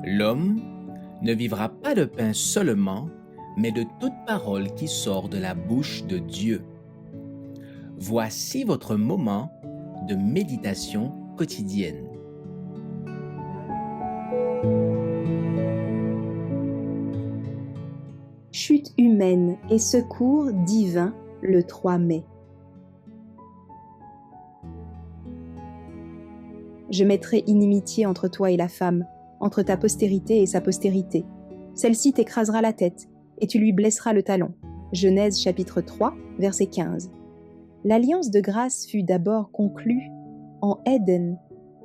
L'homme ne vivra pas de pain seulement, mais de toute parole qui sort de la bouche de Dieu. Voici votre moment de méditation quotidienne. Chute humaine et secours divin le 3 mai. Je mettrai inimitié entre toi et la femme, entre ta postérité et sa postérité. Celle-ci t'écrasera la tête, et tu lui blesseras le talon. Genèse chapitre 3, verset 15. L'alliance de grâce fut d'abord conclue en Éden,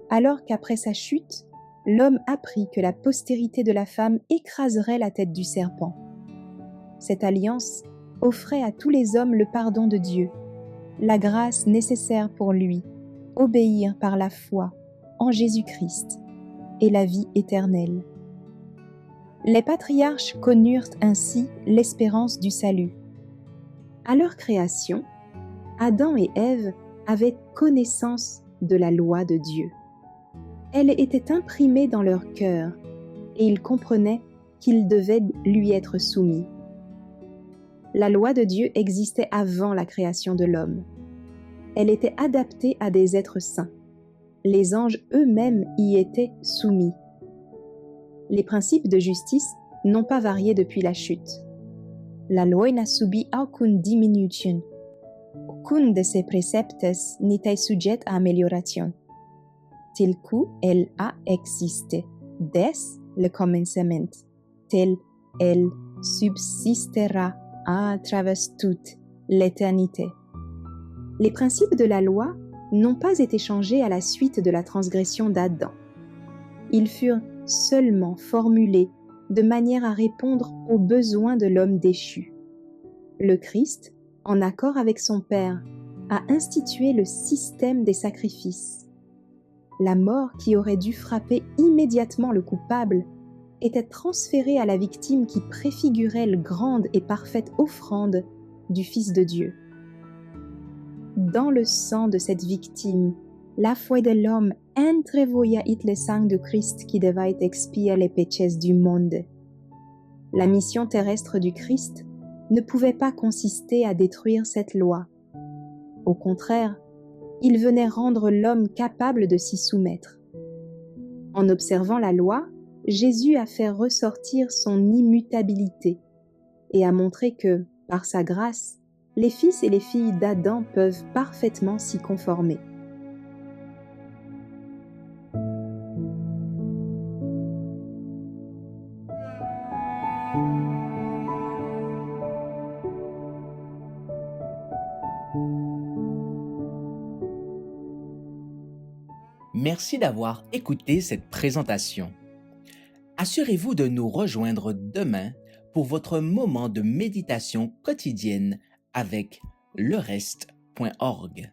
alors qu'après sa chute, l'homme apprit que la postérité de la femme écraserait la tête du serpent. Cette alliance offrait à tous les hommes le pardon de Dieu, la grâce nécessaire pour lui, obéir par la foi en Jésus-Christ et la vie éternelle. Les patriarches connurent ainsi l'espérance du salut. À leur création, Adam et Ève avaient connaissance de la loi de Dieu. Elle était imprimée dans leur cœur et ils comprenaient qu'ils devaient lui être soumis. La loi de Dieu existait avant la création de l'homme. Elle était adaptée à des êtres saints. Les anges eux-mêmes y étaient soumis. Les principes de justice n'ont pas varié depuis la chute. La loi n'a subi aucune diminution. Aucun de ses préceptes n'était sujet à amélioration. Tel qu'elle a existé dès le commencement, tel elle subsistera à travers toute l'éternité. Les principes de la loi n'ont pas été changés à la suite de la transgression d'Adam. Ils furent seulement formulés de manière à répondre aux besoins de l'homme déchu. Le Christ, en accord avec son Père, a institué le système des sacrifices. La mort qui aurait dû frapper immédiatement le coupable était transférée à la victime qui préfigurait la grande et parfaite offrande du Fils de Dieu. Dans le sang de cette victime, la foi de l'homme entrevoyait le sang de Christ qui devait expier les péchés du monde. La mission terrestre du Christ ne pouvait pas consister à détruire cette loi. Au contraire, il venait rendre l'homme capable de s'y soumettre. En observant la loi, Jésus a fait ressortir son immutabilité et a montré que, par sa grâce, les fils et les filles d'Adam peuvent parfaitement s'y conformer. Merci d'avoir écouté cette présentation. Assurez-vous de nous rejoindre demain pour votre moment de méditation quotidienne avec lereste.org.